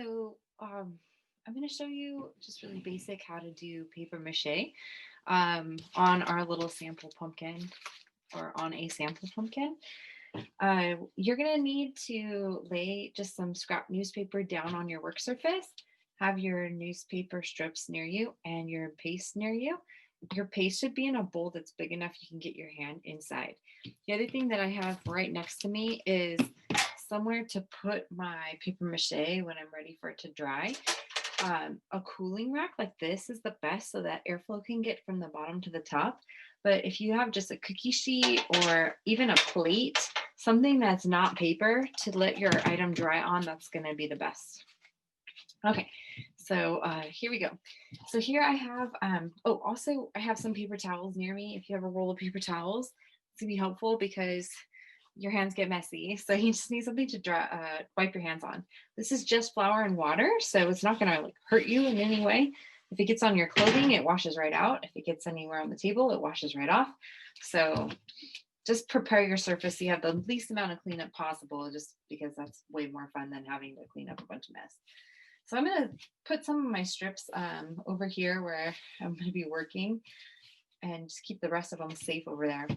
I'm going to show you just really basic how to do paper mache on our little sample pumpkin or on a sample pumpkin. You're going to need to lay just some scrap newspaper down on your work surface, have your newspaper strips near you and your paste near you. Your paste should be in a bowl that's big enough you can get your hand inside. The other thing that I have right next to me is somewhere to put my paper mache when I'm ready for it to dry. A cooling rack like this is the best so that airflow can get from the bottom to the top. But if you have just a cookie sheet or even a plate, something that's not paper to let your item dry on, that's going to be the best. Okay, so here we go. So here I have, also I have some paper towels near me. If you have a roll of paper towels, it's gonna be helpful because your hands get messy. So you just need something to dry, wipe your hands on. This is just flour and water, so it's not gonna like hurt you in any way. If it gets on your clothing, it washes right out. If it gets anywhere on the table, it washes right off. So just prepare your surface so you have the least amount of cleanup possible, just because that's way more fun than having to clean up a bunch of mess. So I'm going to put some of my strips over here where I'm going to be working and just keep the rest of them safe over there.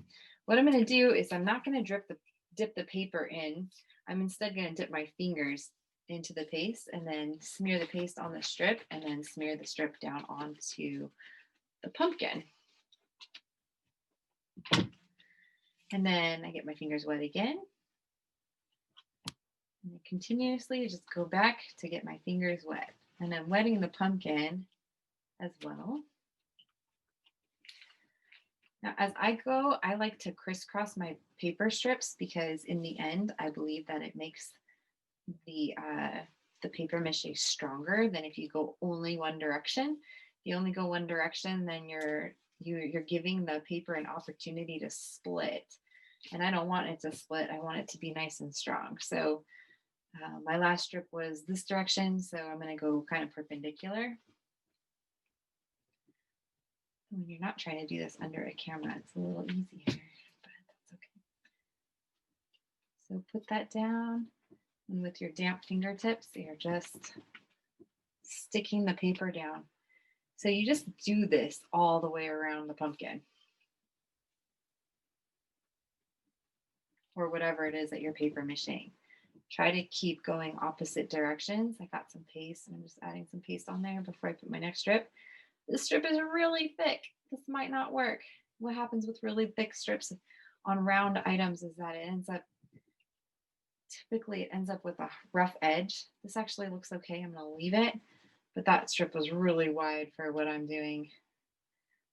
What I'm going to do is I'm not going to dip the paper in. I'm instead going to dip my fingers into the paste and then smear the paste on the strip and then smear the strip down onto the pumpkin. And then I get my fingers wet again. And continuously just go back to get my fingers wet. And I'm wetting the pumpkin as well. Now, as I go, I like to crisscross my paper strips because in the end, I believe that it makes the paper mache stronger than if you go only one direction. If you only go one direction, then you're giving the paper an opportunity to split. And I don't want it to split. I want it to be nice and strong. So my last strip was this direction, so I'm going to go kind of perpendicular. When you're not trying to do this under a camera, it's a little easier, but that's okay. So put that down, and with your damp fingertips, you're just sticking the paper down. So you just do this all the way around the pumpkin, or whatever it is that you're paper macheing. Try to keep going opposite directions. I got some paste, and I'm just adding some paste on there before I put my next strip. This strip is really thick. This might not work. What happens with really thick strips on round items is that typically it ends up with a rough edge. This actually looks okay. I'm going to leave it, but that strip was really wide for what I'm doing.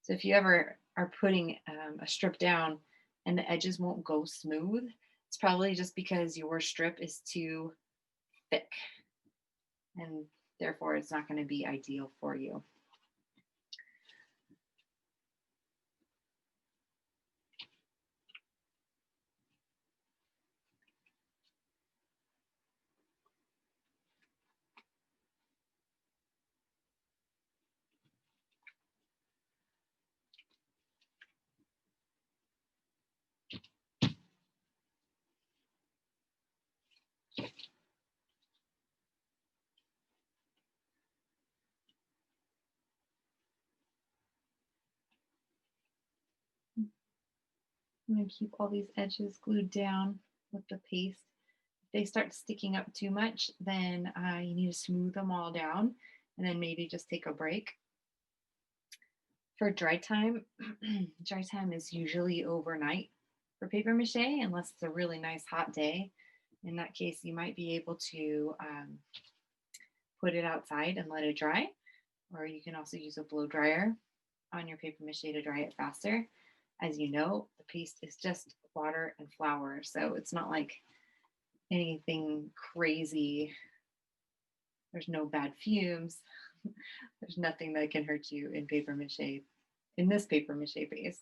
So if you ever are putting a strip down and the edges won't go smooth, it's probably just because your strip is too thick and therefore it's not going to be ideal for you. I'm going to keep all these edges glued down with the paste. If they start sticking up too much, then you need to smooth them all down and then maybe just take a break. For dry time, dry time is usually overnight for paper mache unless it's a really nice hot day. In that case, you might be able to put it outside and let it dry, or you can also use a blow dryer on your paper mache to dry it faster. As you know, the paste is just water and flour, so it's not like anything crazy. There's no bad fumes. There's nothing that can hurt you in paper mache, in this paper mache paste.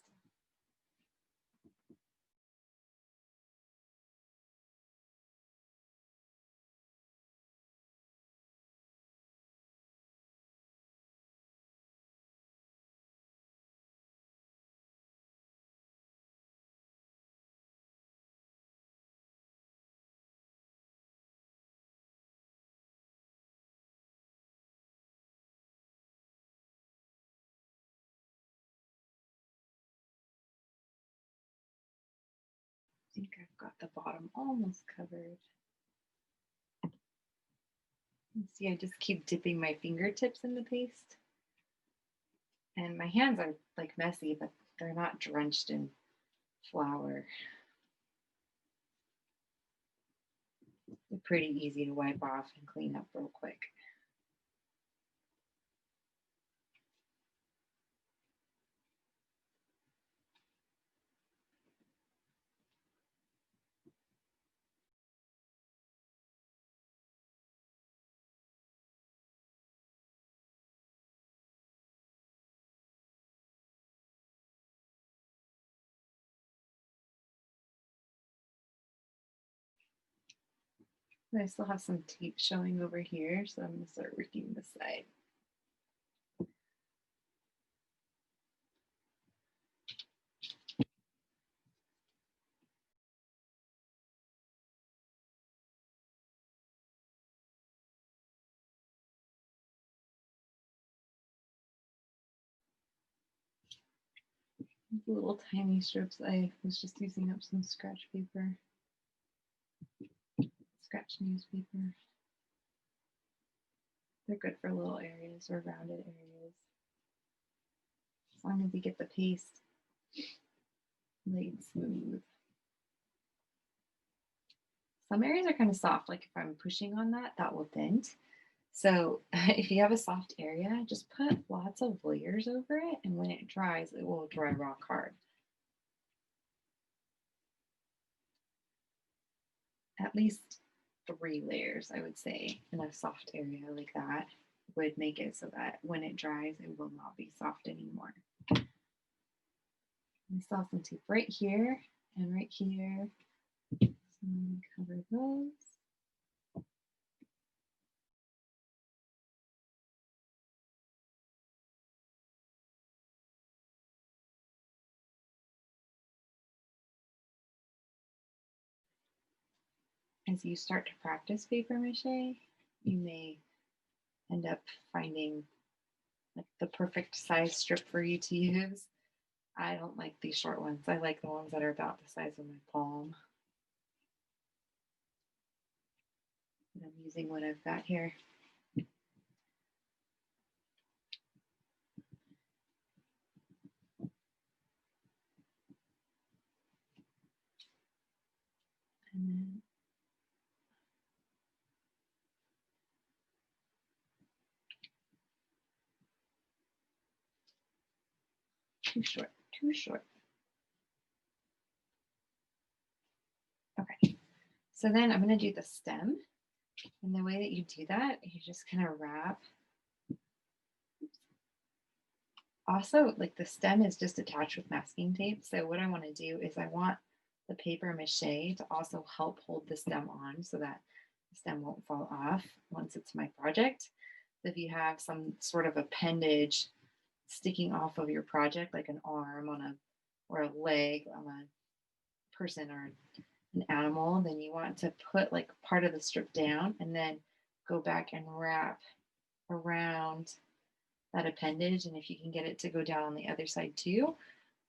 think I've got the bottom almost covered. See, I just keep dipping my fingertips in the paste. And my hands are like messy, but they're not drenched in flour. They're pretty easy to wipe off and clean up real quick. I still have some tape showing over here, so I'm going to start working this side. Little tiny strips. I was just using up some scratch paper, scratch newspaper. They're good for little areas or rounded areas. As long as you get the paste laid smooth. Some areas are kind of soft, like if I'm pushing on that, that will bend. So if you have a soft area, just put lots of layers over it, and when it dries, it will dry rock hard. At least 3 layers, I would say, in a soft area like that would make it so that when it dries, it will not be soft anymore. I still have some tape right here and right here. So I'm going to cover those. As you start to practice paper mache, you may end up finding like the perfect size strip for you to use. I don't like these short ones. I like the ones that are about the size of my palm. And I'm using what I've got here. And then too short, too short. Okay, so then I'm going to do the stem. And the way that you do that, you just kind of wrap. Also, like the stem is just attached with masking tape. So what I want to do is I want the paper mache to also help hold the stem on so that the stem won't fall off once it's my project. So if you have some sort of appendage sticking off of your project, like an arm on a or a leg on a person or an animal, then you want to put like part of the strip down and then go back and wrap around that appendage. And if you can get it to go down on the other side too,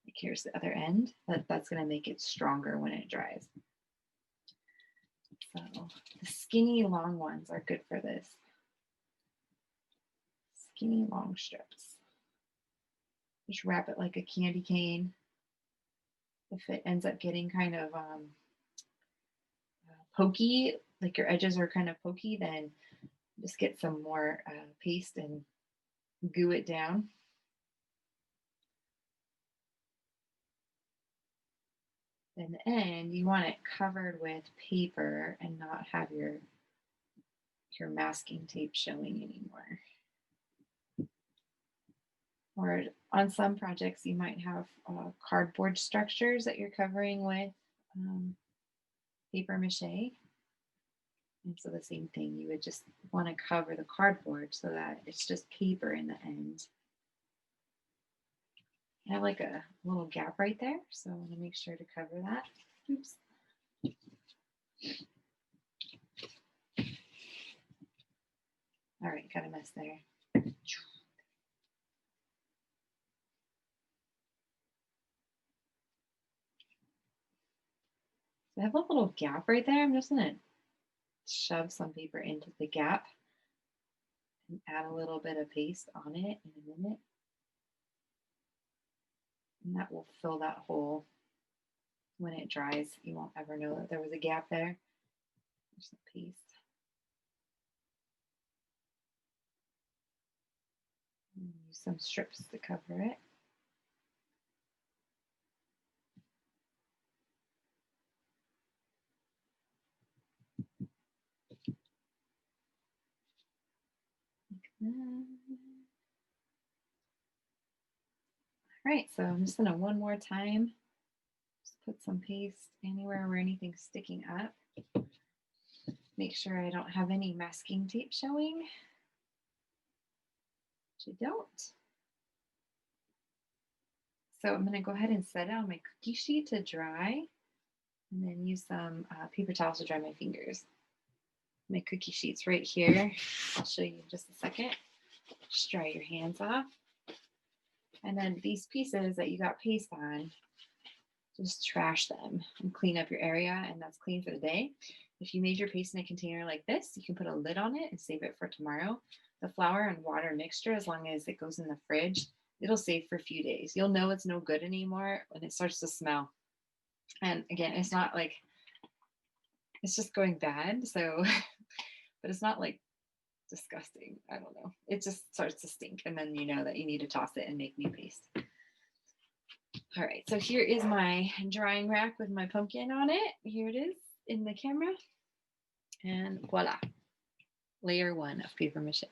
like here's the other end, that's going to make it stronger when it dries. So the skinny long ones are good for this. Skinny long strips. Just wrap it like a candy cane. If it ends up getting kind of pokey, like your edges are kind of pokey, then just get some more paste and glue it down. In the end, you want it covered with paper and not have your masking tape showing anymore. Or on some projects, you might have cardboard structures that you're covering with paper mache. And so the same thing, you would just want to cover the cardboard so that it's just paper in the end. I have like a little gap right there, so I want to make sure to cover that. Oops. All right, got a mess there. I have a little gap right there. I'm just gonna shove some paper into the gap and add a little bit of paste on it in a minute. And that will fill that hole. When it dries, you won't ever know that there was a gap there. There's some paste. And use some strips to cover it. Like that. All right, so I'm just gonna one more time, just put some paste anywhere where anything's sticking up. Make sure I don't have any masking tape showing. Which I don't. So I'm gonna go ahead and set it on my cookie sheet to dry and then use some paper towels to dry my fingers. My cookie sheet's right here. I'll show you in just a second. Just dry your hands off. And then these pieces that you got paste on, just trash them and clean up your area, and that's clean for the day. If you made your paste in a container like this, you can put a lid on it and save it for tomorrow. The flour and water mixture, as long as it goes in the fridge, it'll save for a few days. You'll know it's no good anymore when it starts to smell. And again, it's not like, it's just going bad. So, but it's not like disgusting. I don't know. It just starts to stink. And then you know that you need to toss it and make new paste. All right, so here is my drying rack with my pumpkin on it. Here it is in the camera. And voila, layer 1 of paper mache.